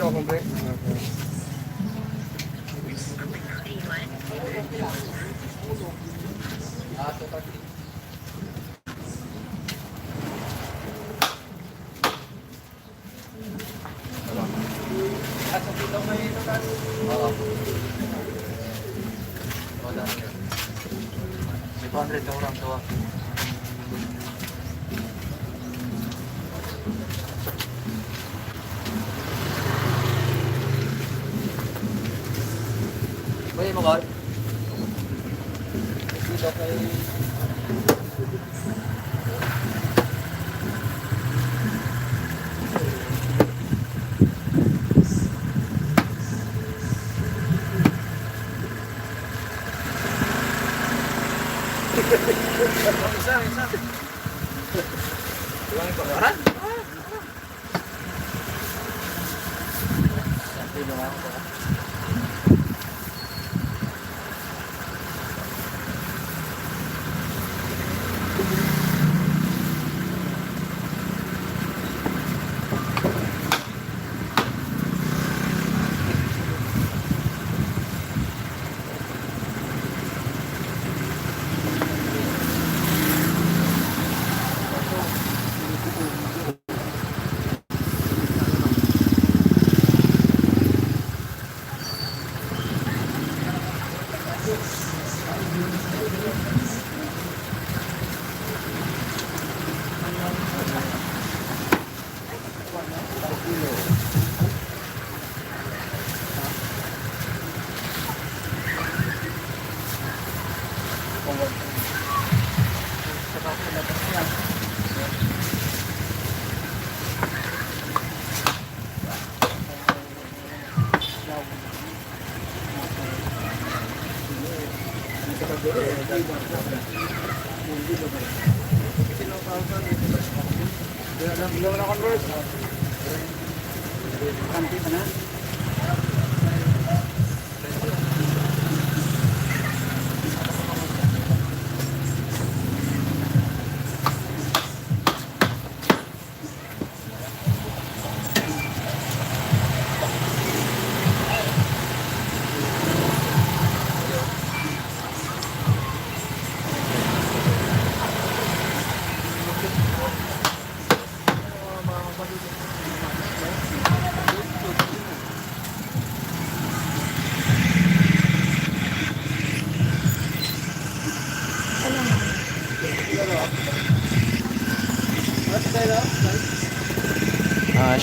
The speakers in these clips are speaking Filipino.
Dito ako, pre. Oo. 200 orang tuwa. Pwede mo, Carl? Dito kay... Isa. Tulang ito. Aran? Siyempre naman ako.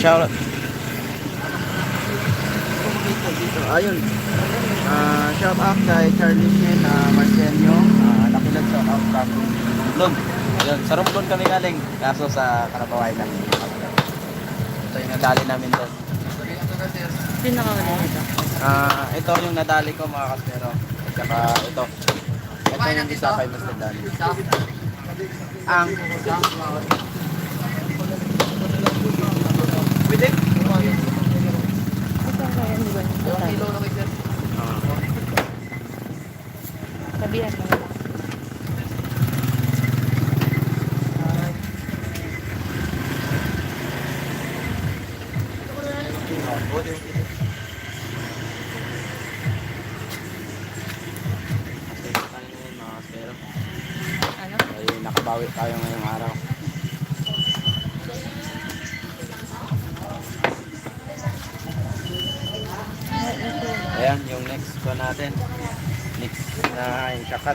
Shout out. Ayun. Shout out kay Charlie Shin, Marcenio, nakilag sa out from Romblon. Ayun, sa Romblon kami galing, kaso sa Carabao Island. Ito yung nadali namin doon. Sino nakawala nito? Ito yung nadali ko mga kaspero. At saka ito. Ito yung isa kay Mr. Danny. Ang pwede? Ito ang kaya, di ba? Sabihan mo. Ano? Ay, nakabawi tayo ngayong araw. Ayan, yung next ko natin. Next na kakat.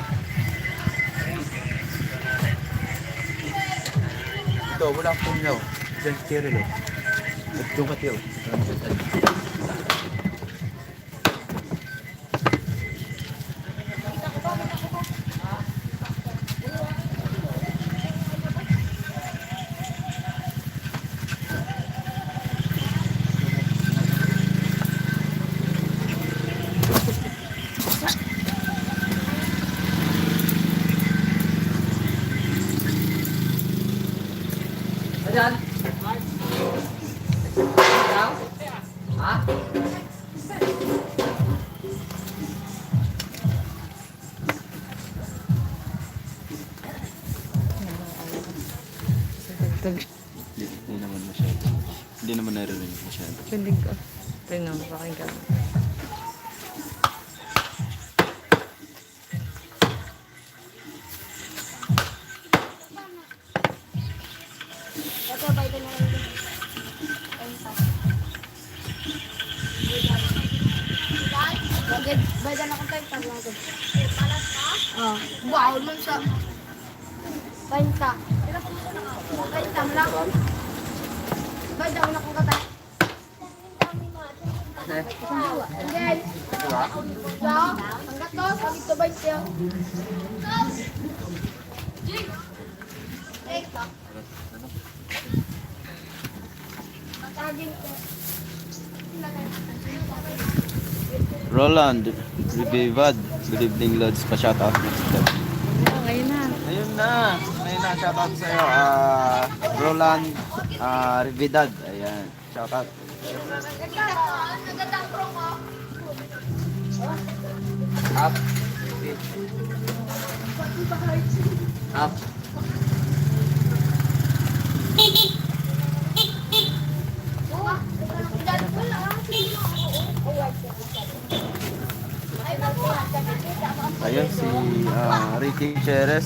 Ito, wala akong punyaw. Diyan, kere lo. Ito ka tiyo. Ayan. Ha? Hindi naman masyado. Hindi naman naririnig masyado. Sundin ko. Tingnan mo, pakinggan mo. Ito, ba ito na lang din. Bagay, bayan akong tayo tag lang. Palas ka? Oo. Wow, man siya. Banta. Banta mo lang. Banta mo lang kung kata. Again. So, hanggat to, sabi to ba ito? Jig! Eka. Tagin ko. Roland, Rivivad. Good evening, Lods. Pa-shoutout. Ngayon na. Ayun na. Shoutout sa'yo. Roland, Rividad. Ayan. Shoutout. Nagandang promo. Up. Up. Ayun si Ricky Cheres.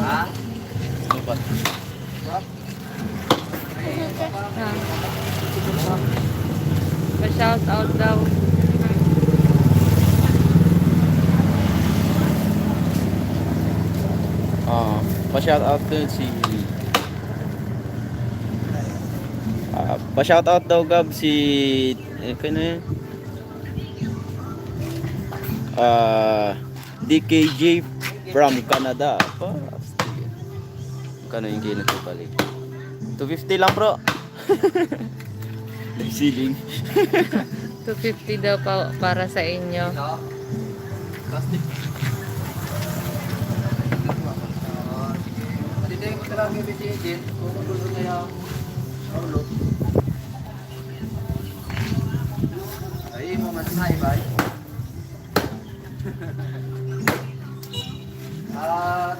Ha? Lupat. Pa-shout out daw. Pa-shoutout dun si pa-shoutout daw Gab si kano yun? DKJ from Canada. Kano yung gina ko pala? 250 lang bro. Nagsiling. 250 daw para sa inyo. Ito. Plastic. Malitayin ko talaga yung BC engine. Kung magulo na yung ulo. Ay, mo man na iba.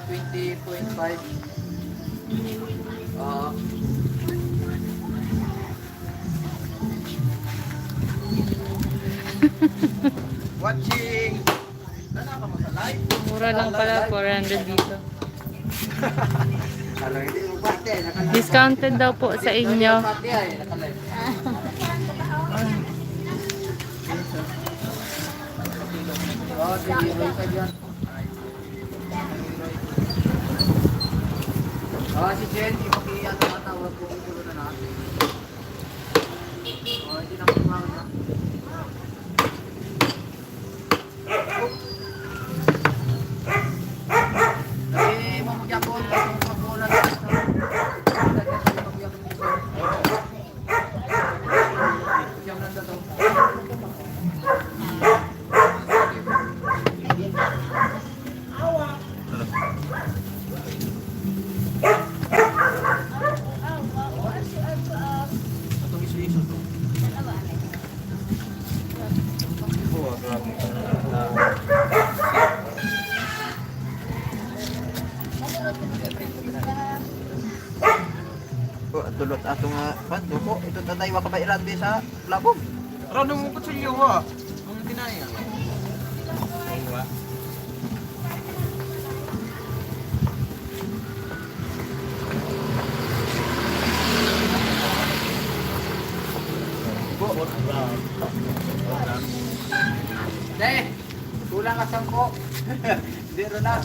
20.5. Watching. Nana ka mo sa live? Mura lang pala, 400 dito. Discounted daw po sa inyo. Pati ay, nakalive. Oh, sige, Roy ka dyan. Oh, si Jen, ipaki-atawag ko kung tulo na natin. Oh, hindi na kumawag na. Eh, mamagyan ko, pag-ulan na. Siyam lang daw. Atong isu-isu to. Oh, grabe. Oh, dulot ato nga panto ko. Ito tatay makabairan di sa labog. Rano mo kutsilyo ha. Ang tinaya. Deh, kulang ka 10. Zero na.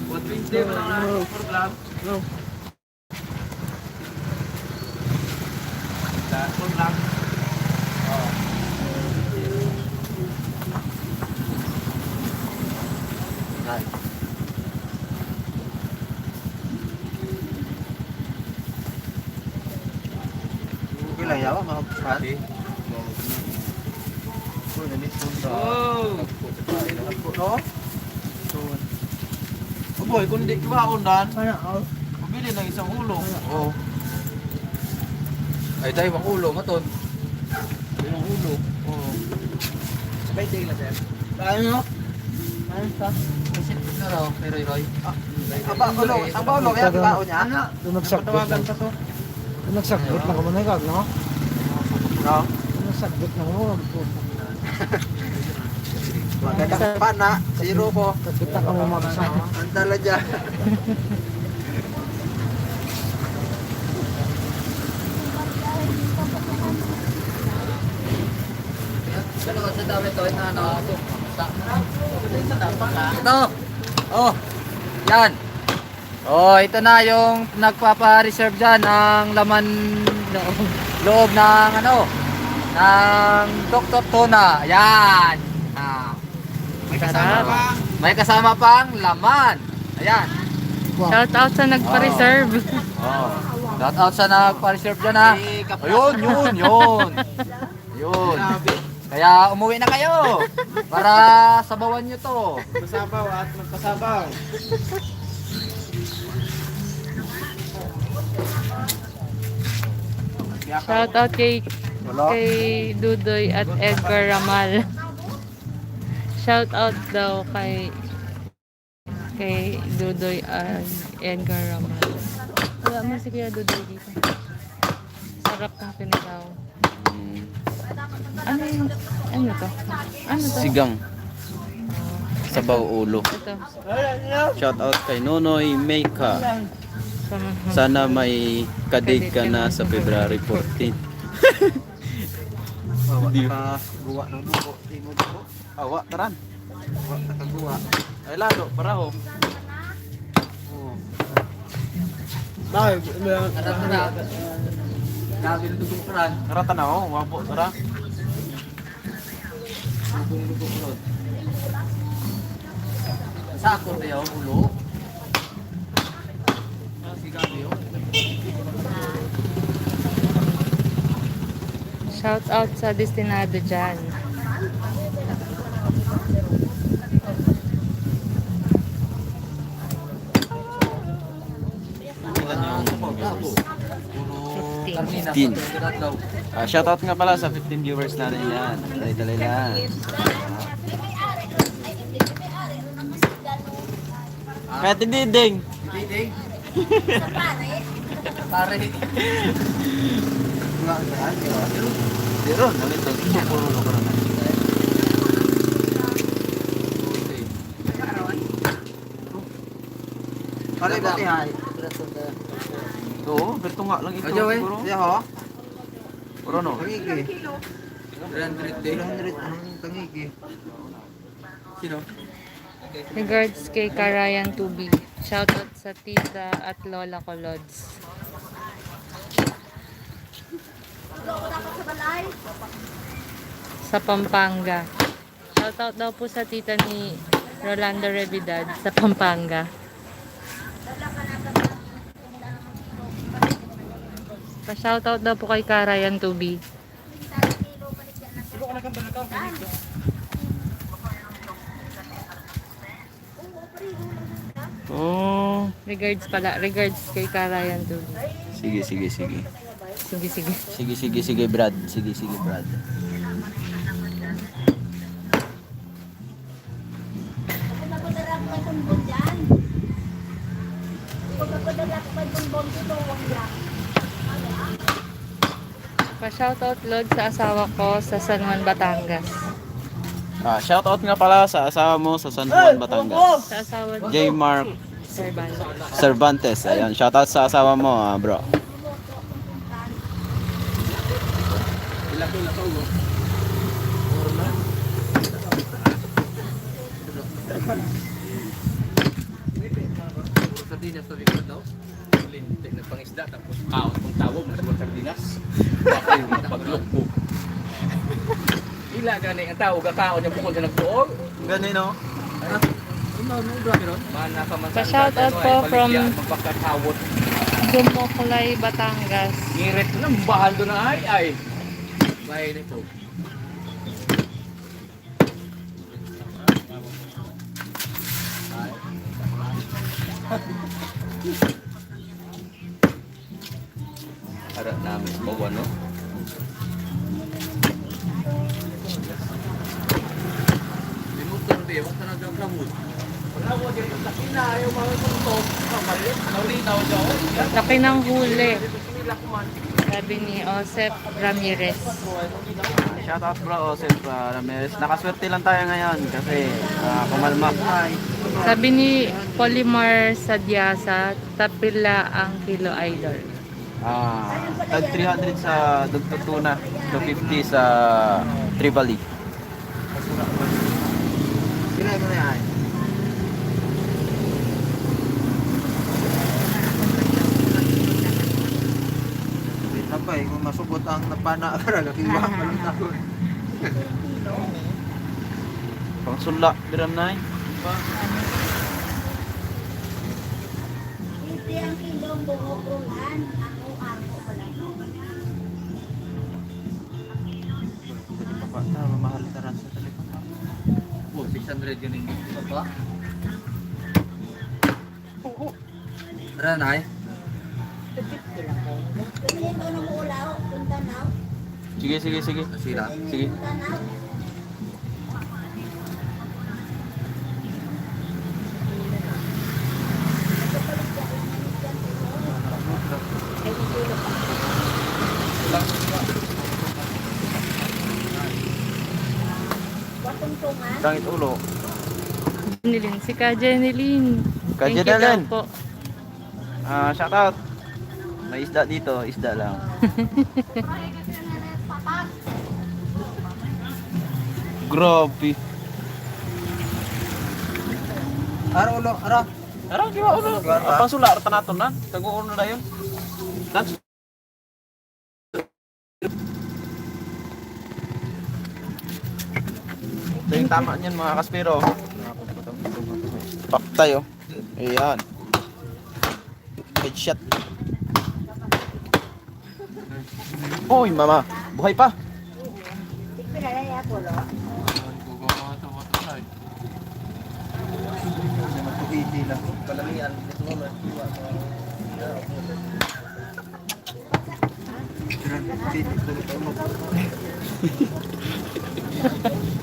What Wednesday mo lang na program? No. Dahil program. Oh. Right. Okay lang yawa mga pati. Oh. No? Oh boy, kung di kibaon dan. Pabili ng isang ulo. Oh. Ay, tayo bang ulo mo ton? Isang ulo. Oh. Sabay day lang, sir. Ano? Ano sa? Isip na raw, kay Roy Roy. Ang baulo kaya kibaon niya? Ano? Tunagsakbot pa to. Tunagsakbot na ka mo nagag, no? No? Tunagsakbot na mo. Magkakapa na. Zero po. Kita ka mo magsama. Ang dala dyan. Ano ka sa dami to? Ito, ano? Ito! Oh! Yan! Oh, ito na yung nagpapa-reserve dyan ng laman loob ng ano ng Dr. Tuna. Yan! Ah. May kasama Sarap. pang may kasama pang laman. Ayan. Shout out sa nagpa-reserve. Oh. Shout out sa nagpa-reserve dyan ha. Ayun, yun. Yun. Kaya umuwi na kayo para sabawan nyo to. Masabaw at magpasabaw. Shout out kay Dudoy at Edgar Ramal. Shout out daw kay Dudoy at Edgar Ramal. Wala mo si Kuya Dudoy dito. Sarap ng pinigaw. Ano to? Ano to? Sigang. Sabaw ulo. Ito. Shout out kay Nonoy Meika. Sama. Sana may kadig ka na sa February 14. Hindi pa guwa ng dugo. Imo dugo. Awa, taran. Awa, nakagawa. Ay lalo, paraho. Oh. Bakit? Karata na. Gabi ng dugong karan. Karata na oh, wabo tara. Dugong ulod. Sa ako tayo, ulo. Si Gabi oh. Shout out sa destinado dyan. Carmina. 15. Shoutout nga pala sa 15 viewers natin yan. Talay-talay lang. Kaya tindiding. Diding. Pare. Zero. Nalito. Puro ko naman. Ano yung batihay? Oo, berto nga lang ito. Ajo, eh. Siguro. Siya ho? Pero no? Tangigi. 300 din. 300 ang tangigi. Sino? Regards kay Karayan Tubi. Shoutout sa tita at lola ko, Lods. Sa Pampanga. Shoutout daw po sa tita ni Rolando Revidad sa Pampanga. Pa-shoutout daw po kay Karayan Tubi. Oh. Regards pala. Regards kay Karayan Tubi. Sige. Sige, sige. Sige, Brad. Sige, Brad. Pa-shoutout Lord sa asawa ko sa San Juan, Batangas. Shoutout nga pala sa asawa mo sa San Juan, Batangas. Sa asawa ni J. Mark Sir Bala. Cervantes. Ayan, shoutout sa asawa mo, bro. Sardinas sa likod daw. Lintik na pangisda tapos kaot kong tawag na sa sardinas. Bakit yung paglukbo. Ila gani ang tao gakaon yung bukod sa nagtuog. Ganun, no? Mana ka man Pa-shoutout po from magpakatawot. Dumukulay, Batangas. Ngirit na bahal doon na ay. Bahay nito. Ada namin sa bawa, no? Limutan ba? Huwag ka nagkaklamod. Wala mo dyan yung takina. Ayaw mga tuntok. Kamalit. Naulinaw dyan. Laki ng huli. Sabi ni Joseph Ramirez. Shoutout bro, Joseph Ramirez. Nakaswerte lang tayo ngayon kasi kumalma. Sabi ni Polimar Sadyasa, tapila ang kilo idol. Tag 300 sa Dugtog Tuna, 250 sa Trivali. Sila mo na yan. Napay, kung masubot ang napana para gakiwa pa lang ako. Pangsula, diram na eh. Hindi ang kilong bungo-bungan. Ako ko lang. Mamahal taran sa telepon. Oh, 600 yun yung ba? Tara na eh. Kasi ito na mo ulaw. Punta na. Sige. Sira. Sige. Punta na. Watungtungan. Langit ulo. Jenilyn, si Ka Jenilyn. Ka Thank you Jenilyn. daw po. Shout out. May isda dito, isda lang. Grabe. Ara ulo, ara. Ara kiwa ulo. Apa sular tanaton na? Tago ulo na yun. That's ito yung tama niyan mga kaspero. Pak tayo. Ayan. Headshot. Hoy mama, buhay pa. Pinalay ako lo.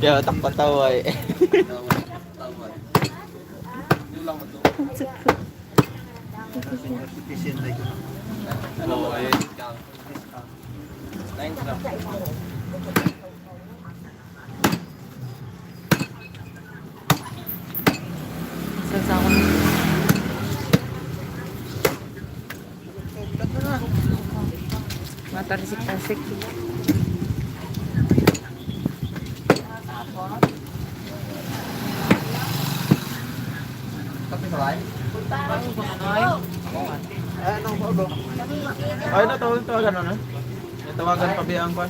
Ya tak patawa eh. Oh, ayun. Sasakot. tarisik-tarisik. Kapi sabay? Ay, tawagan na. Tawagan pa biyang pa.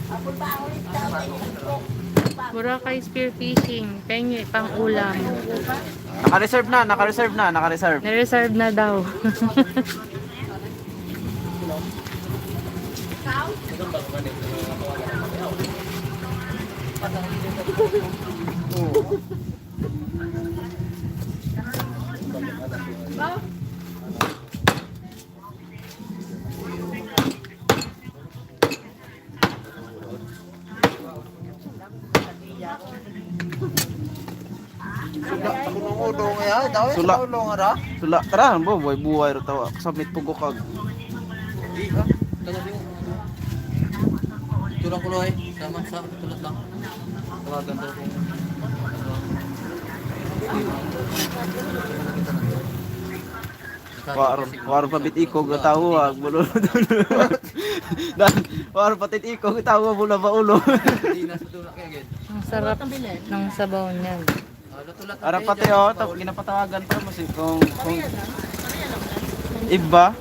Boracay spearfishing. Pengi, pang ulam. Naka-reserve na, naka-reserve na, naka-reserve. Na-reserve na daw. Sula. Sula. Tara, buhay ro tawa. Samit pugo kag. Tulang kuloy. Sama sa tulad lang. Tawagan daw kung War pabit ikog na tawag bulo. Dan war patit ikog tawag bulo ba ulo. hindi na sa tulak kaya gid. Ang sarap ng sabaw niyan. Lutulat. Ara pati ginapatawagan pa mo si kung iba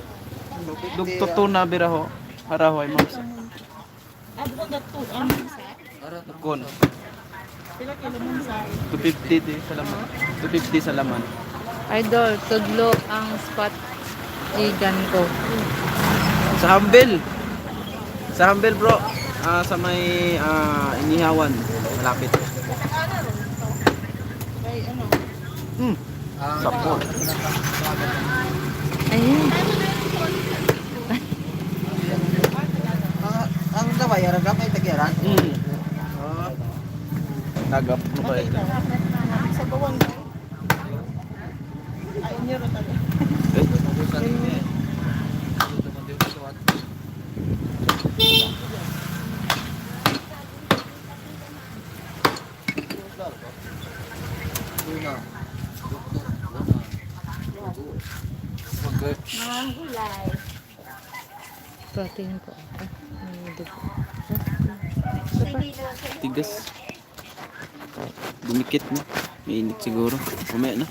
dugto na biraho. Harahoy mo. Kon. 250 di sa laman. 250 sa laman. Idol, tudlo ang spot igan ko. Sa Humble. Sa Humble bro. Sa may Inihawan. Malapit. Sapon. Ayun. Ang gaway ara gamay tagyaran. Tagap mo ba ito? Protein ko. May dugo. Tigas. Dumikit mo. Mainit siguro. Umaya na.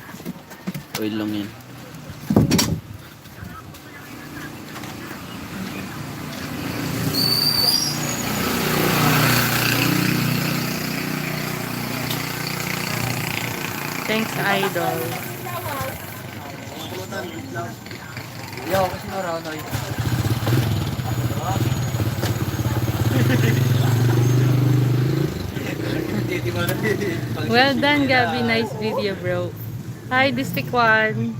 Oil lang yan. Thanks, Idol. Yo, kasi no raw noy. Well done, Gabby. Nice video, bro. Hi, District 1.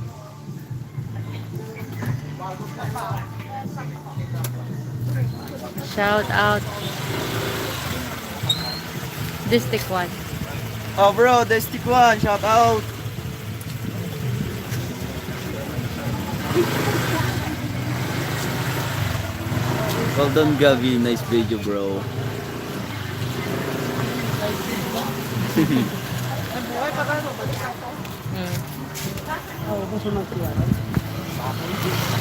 Shout out. District 1. Oh bro, the stick one. Shout out. Well done, Gavi. Nice video, bro.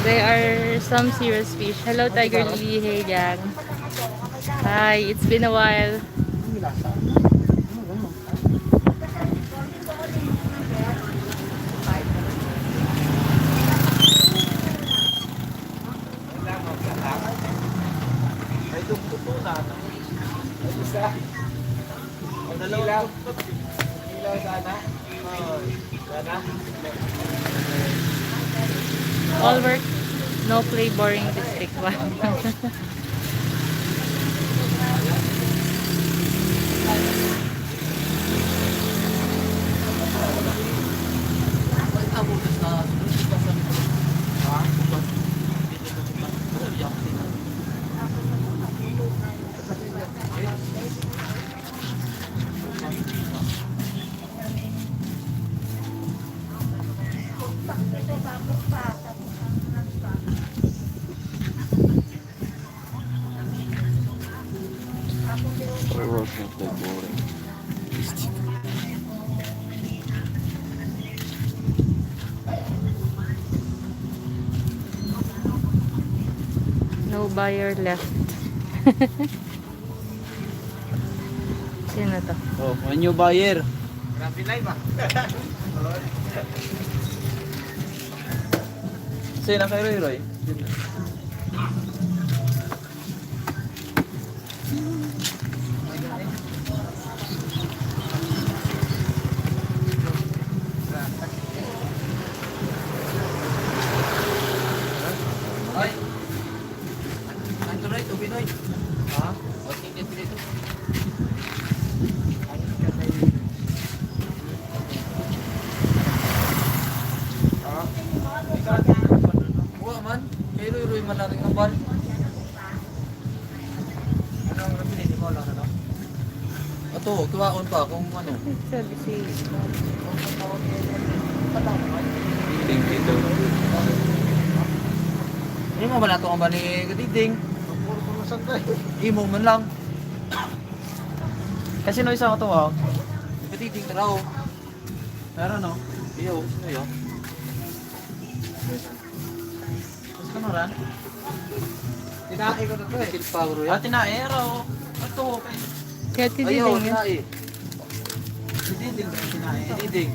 There are some serious fish. Hello, Tiger Lily. Hey, gang. Hi, it's been a while. All work, no play, boring District 1. No buyer left. Sino to? Oh, my new buyer. Grabe live ah. Sino kay Roy Roy? Ay! Ang tuloy, tubig Noy. Ha? Huwag tingin dito. Buwa man. Kay Roy man natin ang bal. Anong nabili ni mo lang ano? Ato, kiwaon pa kung ano. Sabi si... Thank you to. Hindi mo ba nato ang ba ni Katiting? Puro ko na santay. Imo man lang. Kasi no isa ko to wow. Katiting taraw. Meron no. Iyo, sino yun? Mas kamaran. Tinahi ko na to eh. Kilpa ko rin. Ah, tinaero. Ato kay Kaya Ayaw, titiling yun. tinai. Diding tinae. Katiting.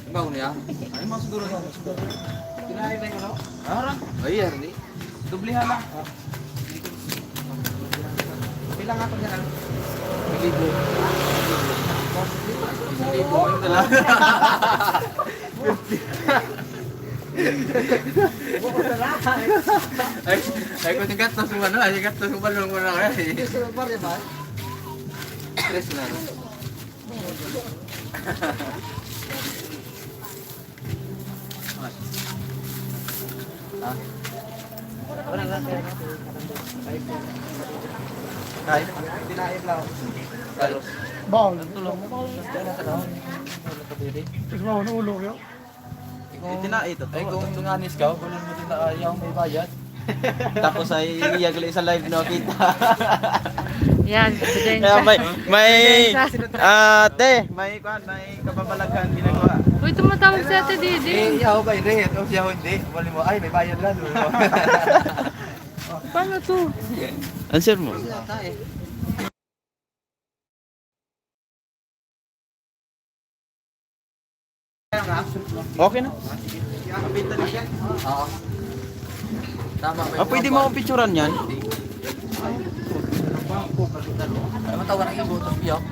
Ibaw niya? Ay mo siguro no. Tinahi na yung ano? Ara. Ay, hindi. Dublihan lang. Bilang ako dyan. Libo. Libo yung dala. Buko na lang. Ay, kung yung gatos mo ano, ay gatos mo balong mo na kaya. Gusto mo ba rin ba? Stress na. Ha? Wala lang kaya. Kay. Tinahi lang. Carlos. Bawal. Tulong mo. Diyan na ka daw. Wala ka diri. Gusto mo na ulo yun? Tinae to. Ay, kung tunganis ka, kunin mo din na ayaw may bayad. Tapos ay iyagali sa live no kita. Yan, Kaya ebidensya. may ate, may kababalaghan ginagawa. Uy, tumatawag si Ate Didi. Eh, yaw ba hindi? O siya hindi. Wali mo, ay, may bayad lang. Paano to? Answer mo. Okay na. Oo. Tama ba? Pwede mo akong picturean yan. Ay, matawa ng ibo, tapos biyak.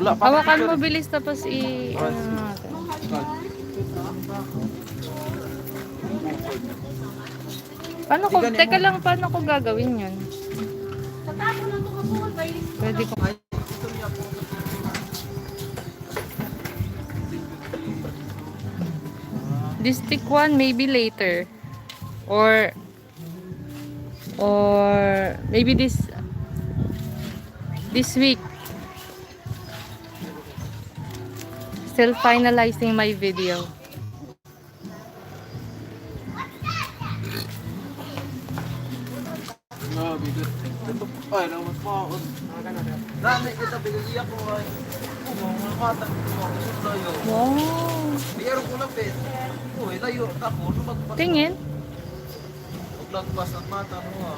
Wala pa. Hawakan mo bilis tapos ano natin. Paano ko, teka lang, paano ko gagawin yun? Pwede ko. This stick one, maybe later. Or maybe this week. Still finalizing my video. Grabe, ito ay na mas maon. Dami kita bigyan ko ay. Mga mata ko layo. Wow. Biyero ko lang pet. Uy, layo ako lumagpas. Tingin. Lumagpas ang mata mo.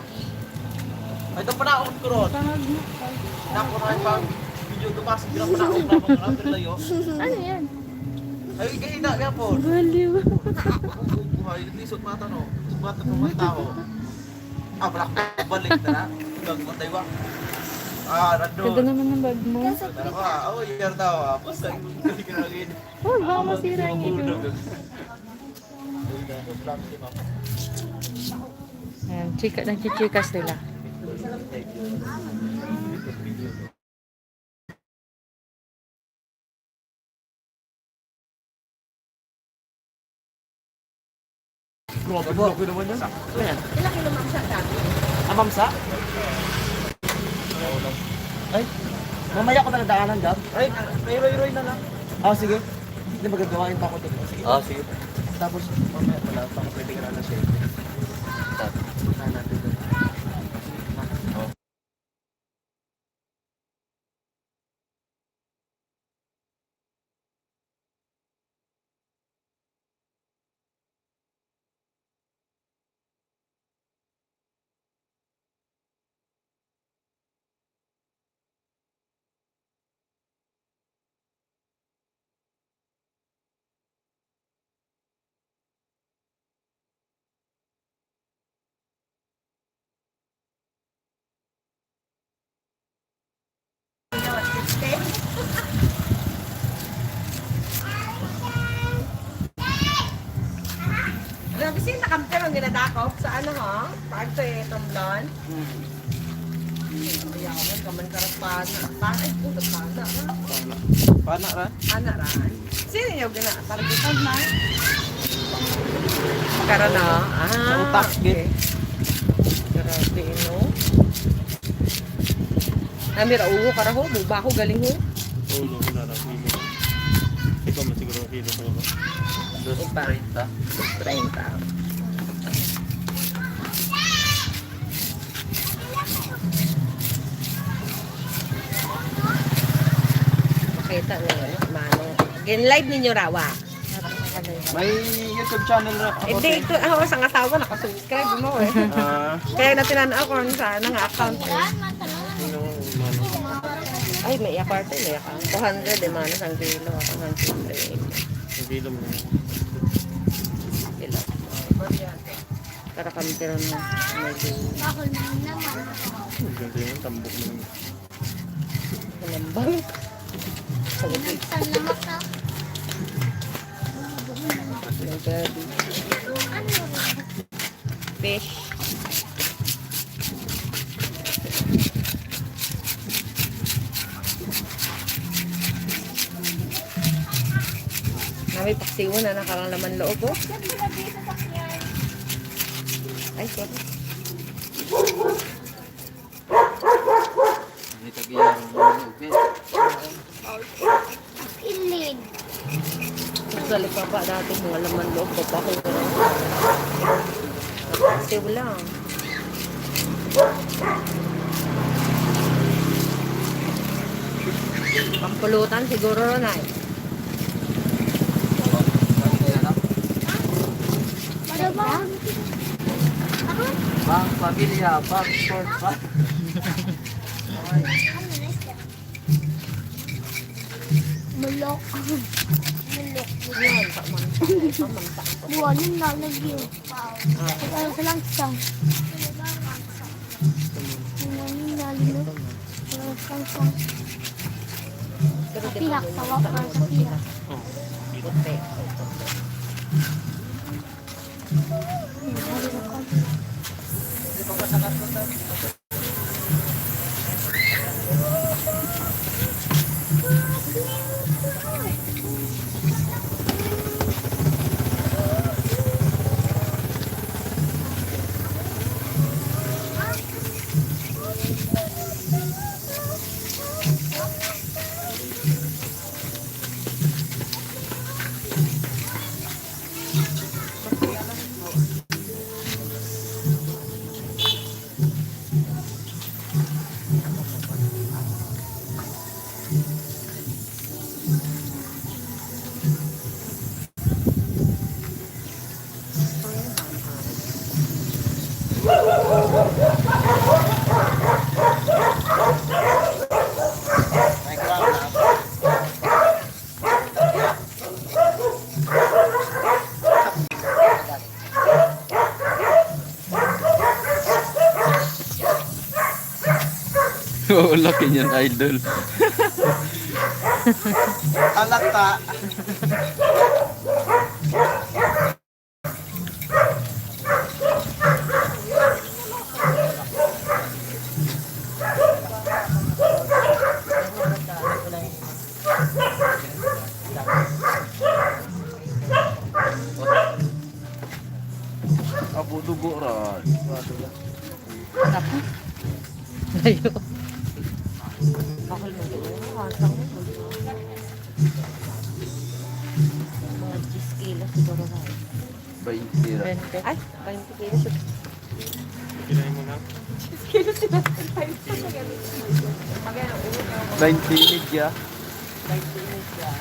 Ay ito panaon ko ron. Nako na pang video tumas gira panaon na mo na layo. Ano yan? Ay gahina nga po. Baliw. Buhay lisod mata no. Mata ng mga tao. Ah, balik na. Gagawin tayo ba? Ah, Ganda nandun. naman ng bag mo. Oh, year daw. Basta gagawin. Oh, baka masira yung ilo. Ayan, nagchichika sila. Grabe naman yan. Ayan. Ilang kilo mamsa dati? Amamsa? Ay, mamaya ko na nadaanan dyan. Ay, may roy-roy na lang. Ah, sige. Hindi magagawain pa ako dito. Sige. Ah, sige. Tapos, mamaya pala, baka pwede ka na siya. Tapos, Bisita kami pero ginadakop sa ano ha? Pag sa Tomblon. Ayawan ka man karapana. Ay, puto pana. Paano ra? Ana ran. Sino yung targetan na? Karana. Sa utak, okay. Grabe, no? Namira uho karaho, buba ko galing ho. Ulo ko na lang. Ikaw man siguro kilo ko. 230. 30. Makita nyo, mano. Gin-live ninyo rawa. May YouTube channel ra ako. Hindi, ito ako sa asawa nakasubscribe mo eh. Kaya na tinanaw ko sa nga account eh. Ay, may aparte may account. 200 eh, manos ang kilo. 100. Ang kilo mo. Kilo. Para kami tiran mo. Bakol naman. Ang ganda yung tambok mo. Malambang. Salamat na. Nagabi. Fish. May paksiwan na nakarang laman loob oh. Ay, sorry. Hindi tag-iyang okay. Kilid. Sali pa pa dati mga laman loob pa pa ko paksiw lang. Pampulutan siguro ron ay. Ano ba? Bang pamilya, bang sport, bang. Mulok. Mulok. Yan, pamanta. Buwanin na lagi. Ano sa lang isang. Buwanin na lino. Isang. Pihak, tawak ka sa pihak. Puti. Oo, laki niyan, idol. Alata. Apo dugo ra. Layo. Bakal mo ito. Asang mo. Mga 10 kilos siguro na. 20 ra. 20. Ay, 20 kilos. Kinain mo na. 10 kilos sila. 90 media. 20 kilos siya.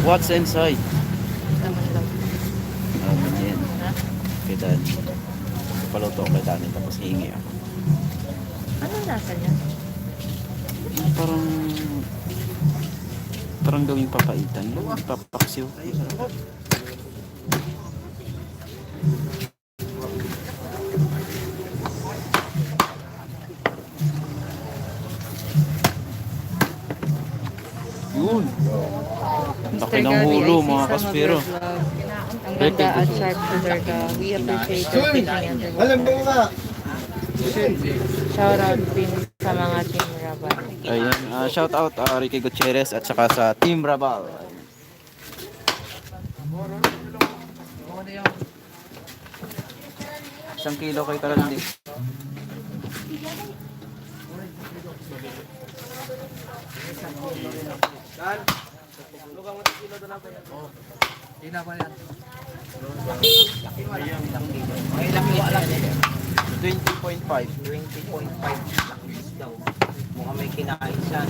What's inside? Naman lang. Yan. Kay Dani. Paluto ko kay Dani tapos hihingi ako. Ano nasa niya? Parang... Parang gawing papaitan. Papaksiw. Yun. Ang laki ng hulo mga kaspero. Ang ganda at sharp shooter ka. We appreciate your fishing and reward. Shout out din sa mga team Rabal. Ayan, shout out Ricky Gutierrez at saka sa Team Rabal. Isang kilo kay Karandi. Ina pa yan. 20.5. 20.5 lakhs daw. Mukhang may kinain siya.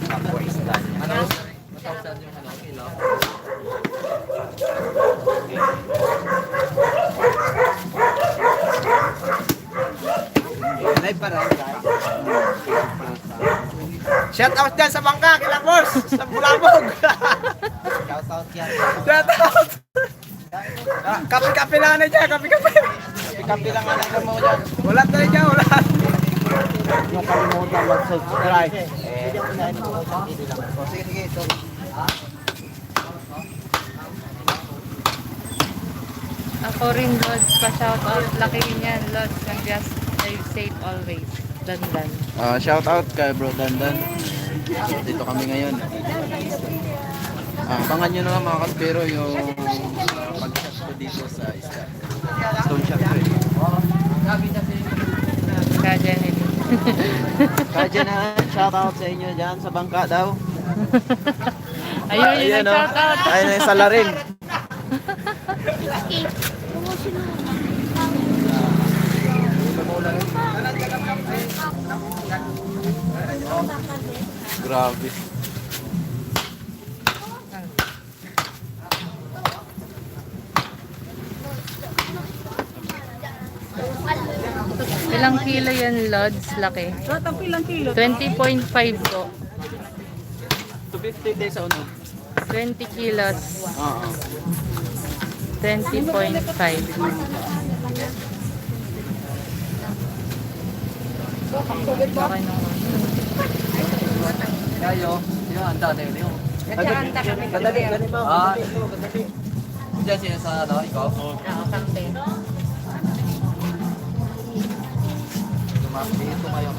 Kapwa isda niya. Ano? Matapsan yung ano, kilo. Live pa rin, guys. Shout out dyan sa bangka, kila boss! Sa Bulabog! Shout out yan. Shout out! Kape-kape lang na dyan, kape-kape! Kape-kape lang na mo dyan. Wala tayo dyan, wala! Huwag kalimutan mag-subscribe. Sige, sige, ito. Ako rin, Lods, pa-shout out. Laki rin yan, Lods. And just drive safe always. Dandan. Shout out kay Bro Dandan. Dito kami ngayon. Abangan nyo na lang mga kaspero yung pag-shot ko dito sa isla. Stone shot ko eh. Kajanin. Kaya na, shout out sa inyo dyan sa bangka daw. Ayun, yun ang shout out. Ayun na yung salarin. Grabe. Ilang kilo yan, Lods? Laki. Ang pilang kilo? 20.5 po. 250 days sa uno. 20 kilos. Oo. 20.5. Okay naman. Kayo, yung handa na yun. Nagkakanta kami Madali, madali mo. Ah, diyan siya sa ano, ikaw? Oo, kante. Lumaki ito ngayon.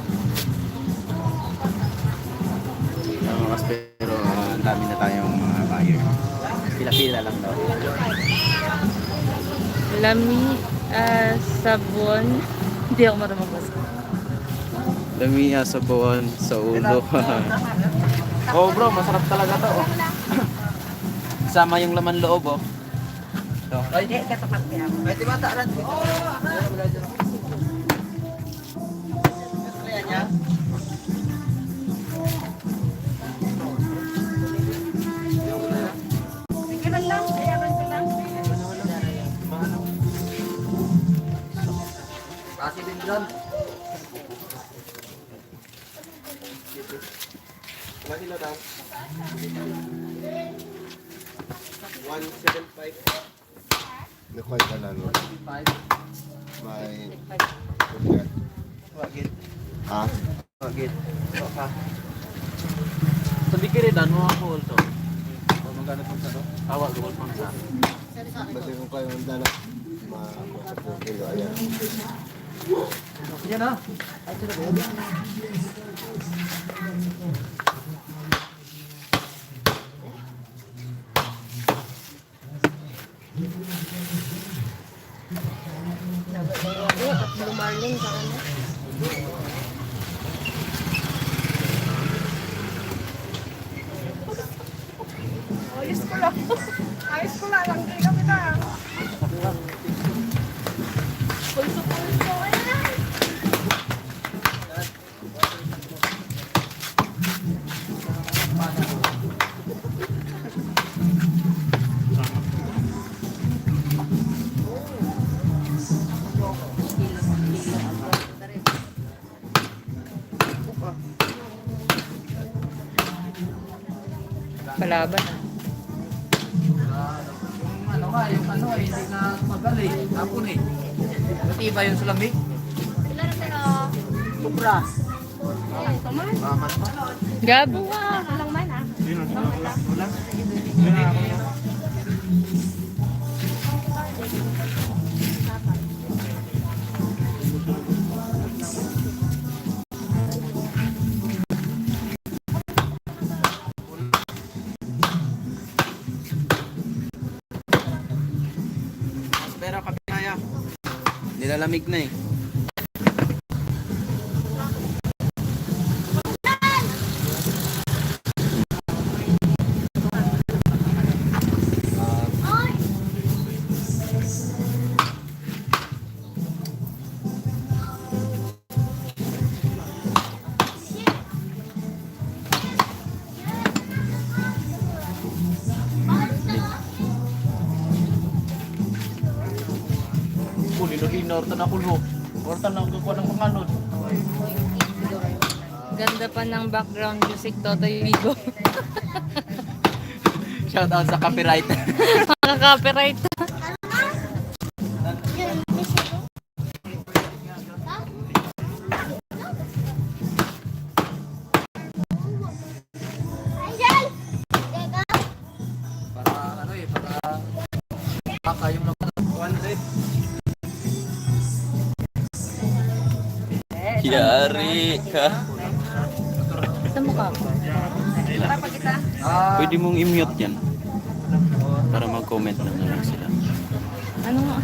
Mga kaspero, ang dami na tayong mga buyer. Pila-pila lang daw. Lami, sabon. Hindi ako marunong magbasa. Dami sa buwan, sa ulo. Oh bro, masarap talaga to. Oh. Sama yung laman loob oh. Ito. Ay, Pwede ba taaran? kasi din dyan. Mahilo daw. 175. Nakuha ka na no? 5. May... Wagit. Ha? Wagit. Baka. Sabi kiri dan mo ako also. Kung magkano pang sa do? Tawag gawal pang sa. Basta kung kayo ang dala. Sa kilo, ayan. Yan ah. Lumarling ka na. Ayos ko lang. Ayos ko lang. Hindi kami na. Pulso-pulso. kalaban. Yung ano nga, yung ano eh, hindi na magali. Hapon eh. Matiba yung sulamig. Sila na pero... Kupra. Gab. Walang man ah. Pero kami kaya. Nilalamig na eh. Inorta na kulo. Orta na kukuha ng panganod. Ganda pa ng background music, Totoy Vigo. Shout out sa copyright. Makaka-copyright. Para ano eh, para baka yung laman. 100. Yari ka. Sa mukha ko. Pwede mong i-mute yan. Para mag-comment na lang sila. Ano nga?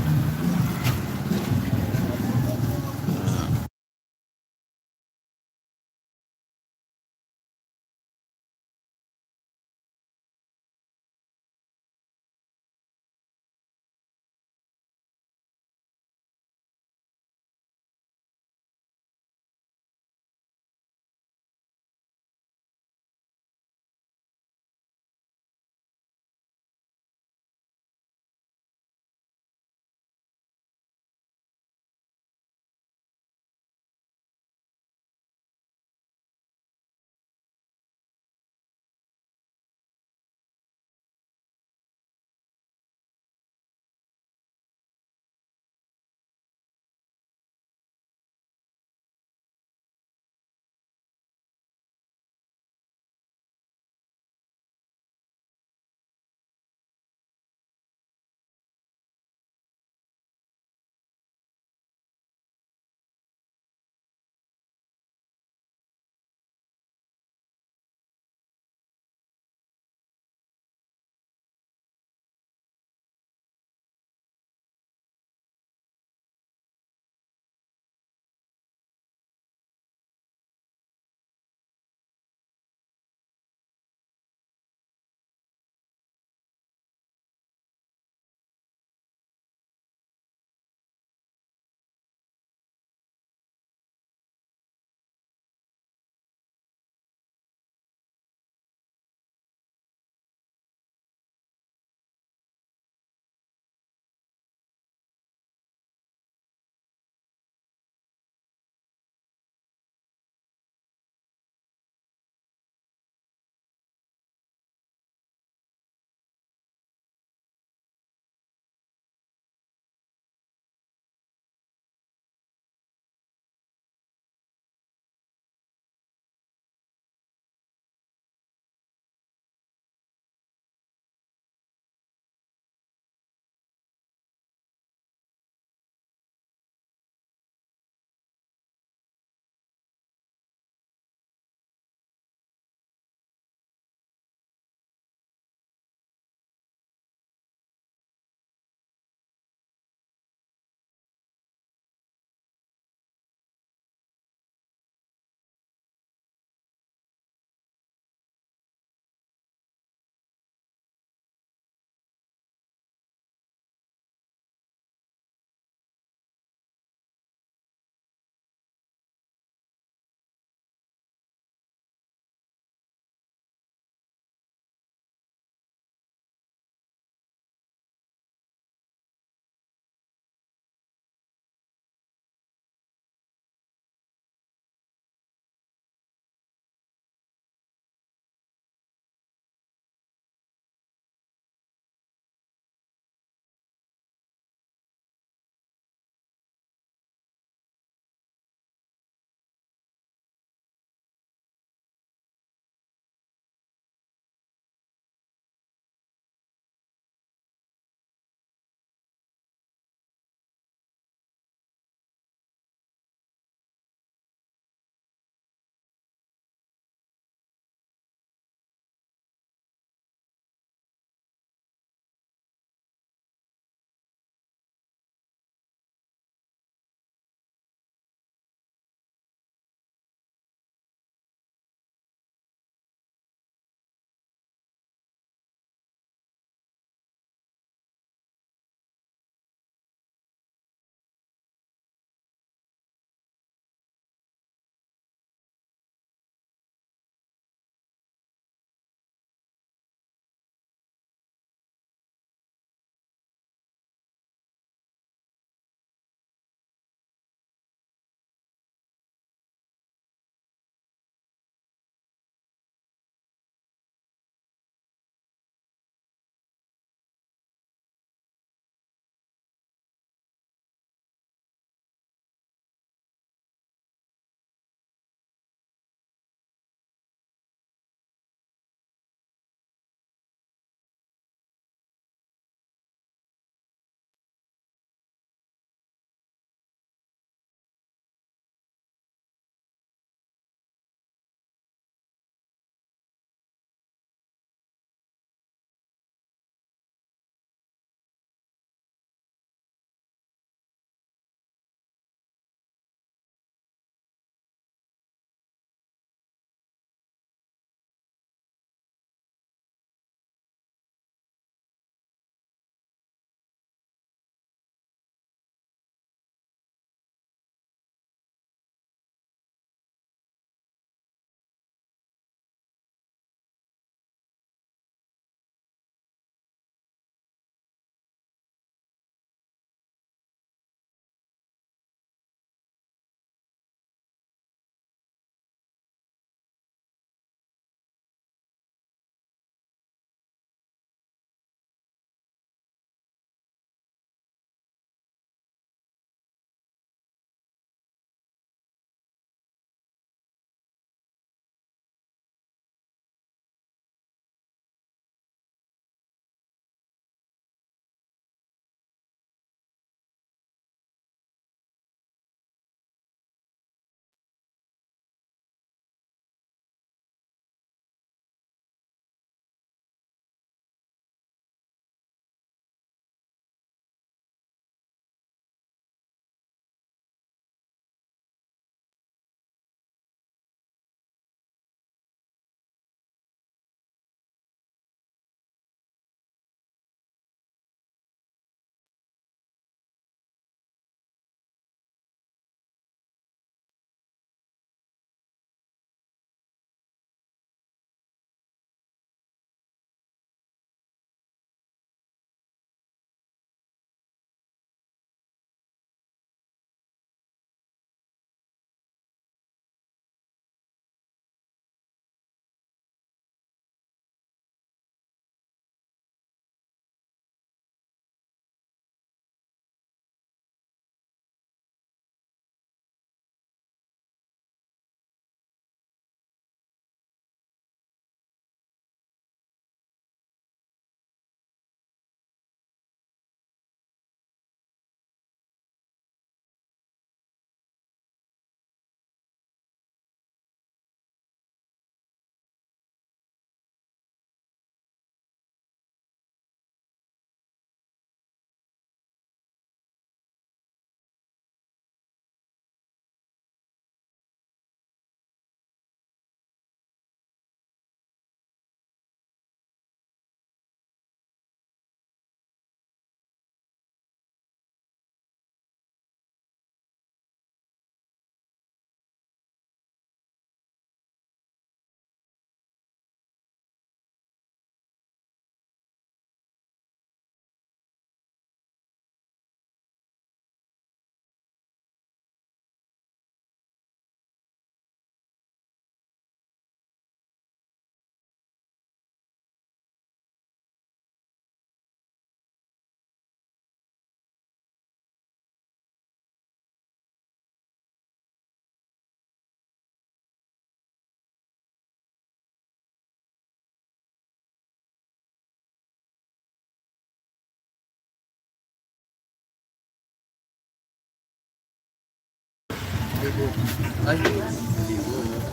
Ay,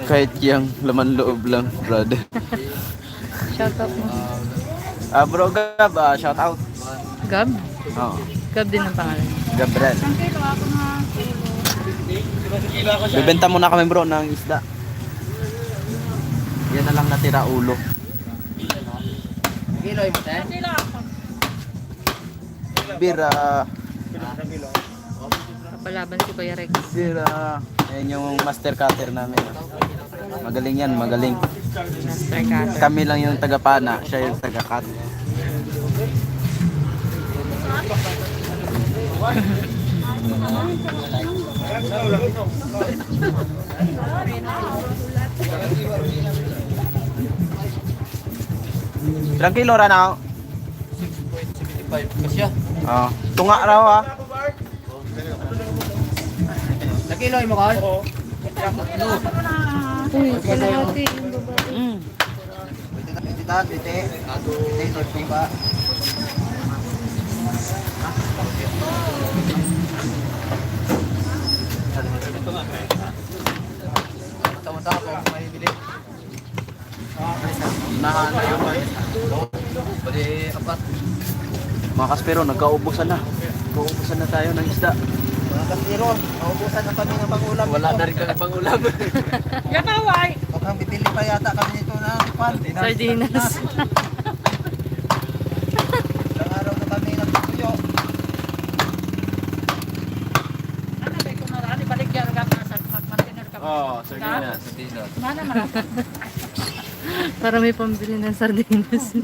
Kahit yung laman loob lang, brother. Shout out mo. Bro Gab, shout out. Gab? Oo. Gab din ang pangalan. Gabriel. Bibenta muna kami bro ng isda. Yan na lang natira ulo. kilo mo tayo. Bira. Kapalaban si Kuya Rex. Bira. Yan yung master cutter namin. Magaling yan, magaling. Master Cutter. Kami lang yung tagapana, siya yung taga-cut. Ilang kilo ra na? 6.75 kasi Tunga raw ha. na kilo mo ka? Uy, kalahati yung babae. Tama-tama pa may bili. Bali, apat. Mga kaspero, nagkaubusan na. Nagkaubusan na tayo ng isda. Mga kasiro, naubusan na kami ng pangulam. Wala na rin kami pangulam. Yakaway! Mukhang bibili pa yata kami nito ng pan. Sardinas. Ilang araw na kami nagtutuyo. Sardinas. Para may pambili ng sardinas.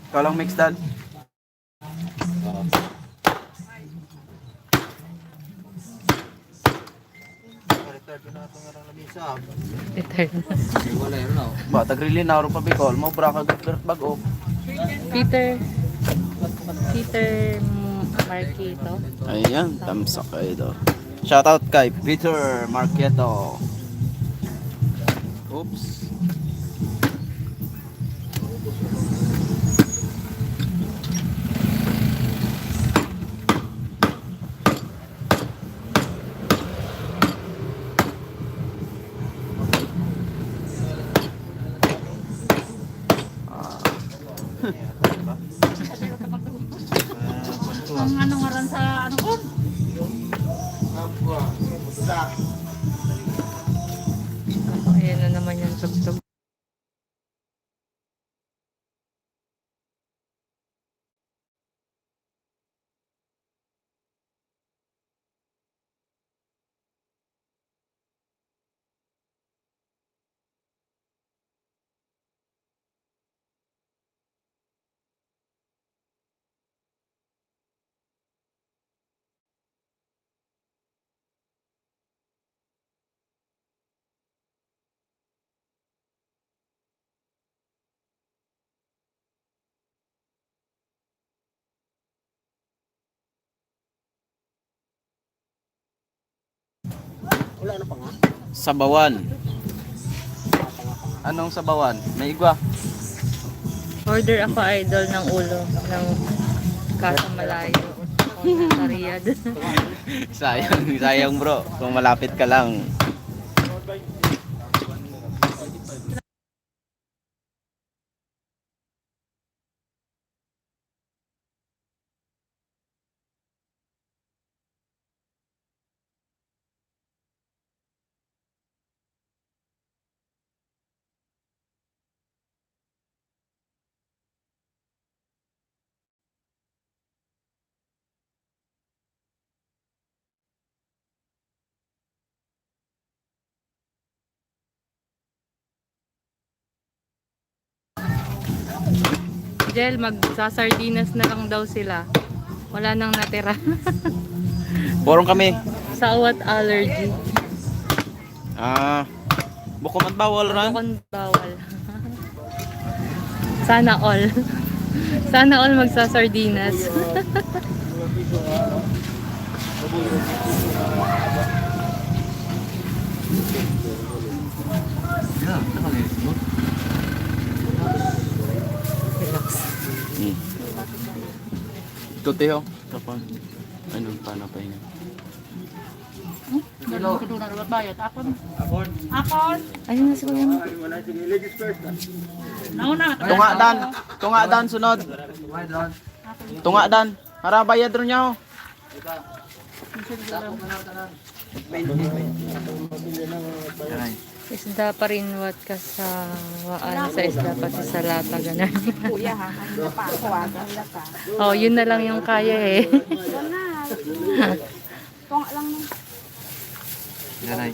Ikaw lang mix dad. Return. Wala yun na. Ba, tagrili na ro pa Bicol. Mo bra ka bag-o. Peter Marquito. Ayan, tamsak kayo daw. Shoutout kay Peter Marqueto. Oops. Ayan na naman yung tugtog. Sabawan. Anong sabawan? May igwa. Order ako idol ng ulo ng Casa Malayo. O sa Riyadh. Sayang bro. Kung malapit ka lang. Jel, magsasardinas na lang daw sila. Wala nang natira. Borong kami. Sawat allergy. Buko man bawal ran. Bukon bawal. Sana all. Sana all magsasardinas. Yeah, nakalinis mo. Relax. Ito, Teo. Kapag, ano, paano pa yun? Ayun na si Kuya mo. Tunga dan, sunod. Tunga dan. Para bayad rin niya, oh. Isda pa rin wat kasawaan sa isda pati sa lata ganun. Kuya ha, ano pa ako wala ka. Oh, yun na lang yung kaya eh. Tunga lang nun. Nanay.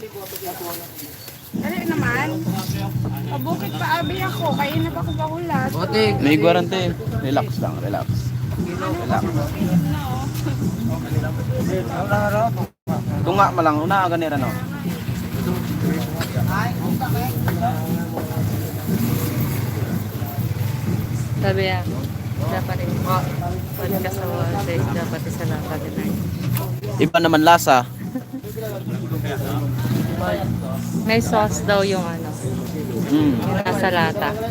Dali naman. Pabukit pa abi ako. Kaya na pa ako bahulat. Otik. May guarantee. Relax lang, relax. Relax. Tunga malang, una ganira no. Sabi yan. Isda pa rin. Pati kasawaan sa isda pati sa lata ganun. Iba naman lasa. May sauce daw yung ano. Yung nasa lata. 230,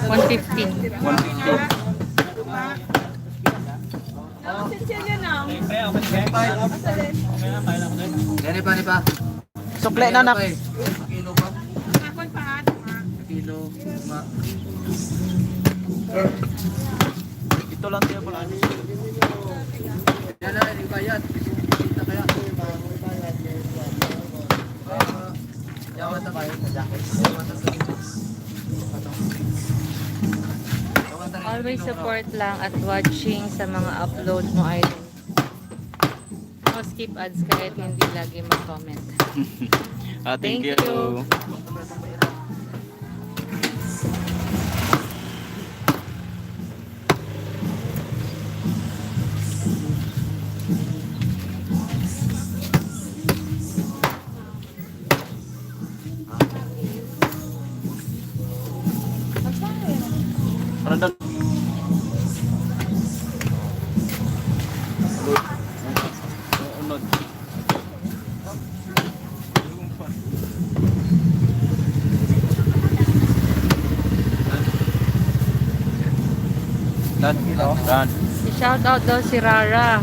115. 150. Gani pa. Sukle na nak. Kilo pa. Kilo. Ito lang tayo pala. Yan na, ibayad. Kita kaya. Yawan na kayo sa jacket. Always support lang at watching sa mga upload mo idol. No skip ads kahit hindi lagi mag-comment. Thank Thank you. you. Random. Unod. Dan. I-shout out daw si Rara.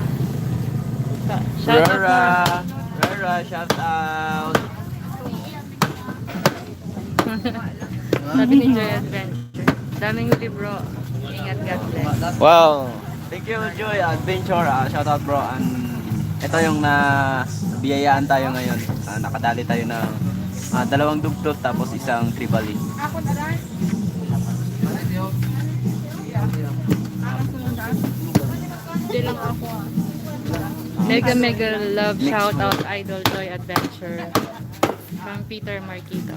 Shout out Rara. mo. Rara, shout out. Sabi ni Joy Adventure. Daming huli bro. Ingat, God bless. Wow. Thank you, Joy Adventure. Shout out, bro. And ito yung biyayaan tayo ngayon. Nakadali tayo ng 2 dugtog tapos isang tribali. Ako na lang. Hindi lang ako. Mega love shout out Idol Joy Adventure from Peter Marquito.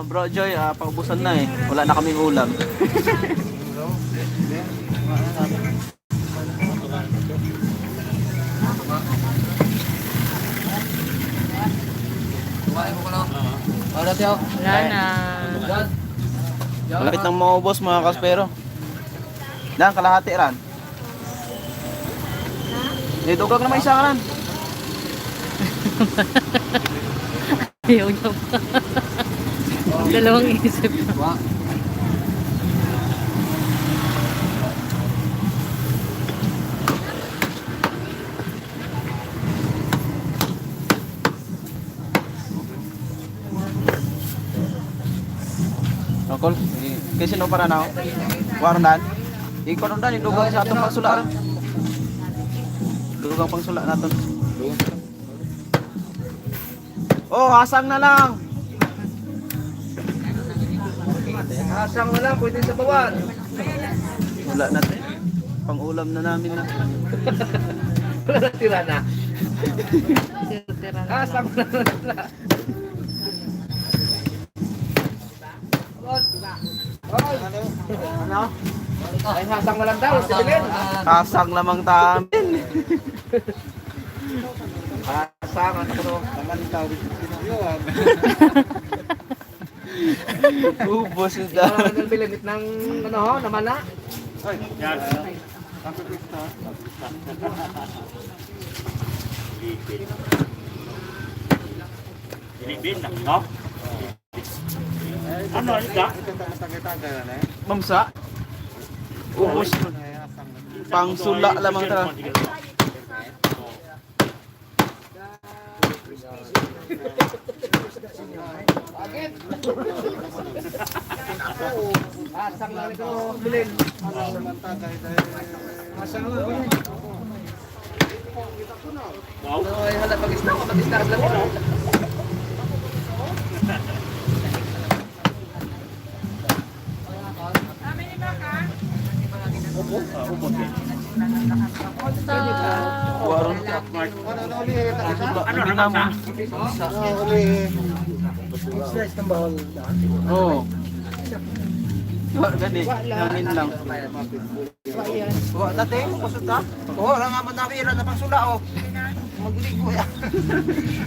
Bro Joy, paubusan na eh. Wala na kaming ulam. Tumain mo ko lang. Wala tiyo. Wala na. Malapit nang maubos mga kaspero. Dan, kalahati ran. Dugag na may isa ran. Ayaw niya pa. Dalawang isip. Wa. Nakol, kasi no para na. Waran ikaw nun dan, idugang sa atong pangsula ran. Dugang pangsula naton. Oh, hasang na lang. Asang na lang, pwede sa bawat. Wala natin. Pang-ulam na namin na. Wala na tira na. Tira na Asang lang. na lang. Ano? Ay, hasang na lang daw, sibilin. Hasang lamang tamin. Asang, ano ko? Naman ikaw, yun. Ubos na. Ano ang bilimit ng, ano ho, naman na? Ilibin na, no? Ano, ka? Mamsa. Ubus. Pangsula lamang tara. Wow. Waron. Ano na ka? Oo. Gani, namin lang. Wa dati mo kusot ta. Oo, ra nga man nabira na pangsula oh. Magligo ya.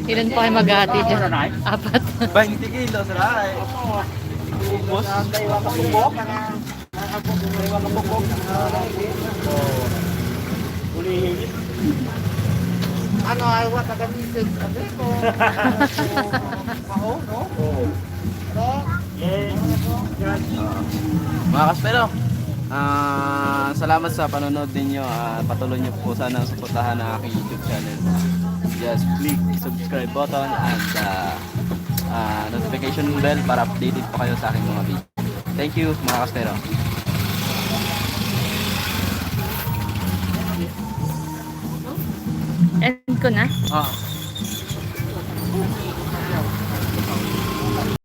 Ilan po kayo maghati dyan? 4. 20 kilos, ray. Ubus. Daywa ka bubok na. Daywa ka bubok. Ulihin. Ano ay wa taganisig sabi ko. Mao no? Yes. Mga kaspero, salamat sa panonood ninyo. Patuloy nyo po sana suportahan ang aking YouTube channel. Just click subscribe button and notification bell para updated po kayo sa aking mga video. Thank you mga kaspero. End ko na. Ah.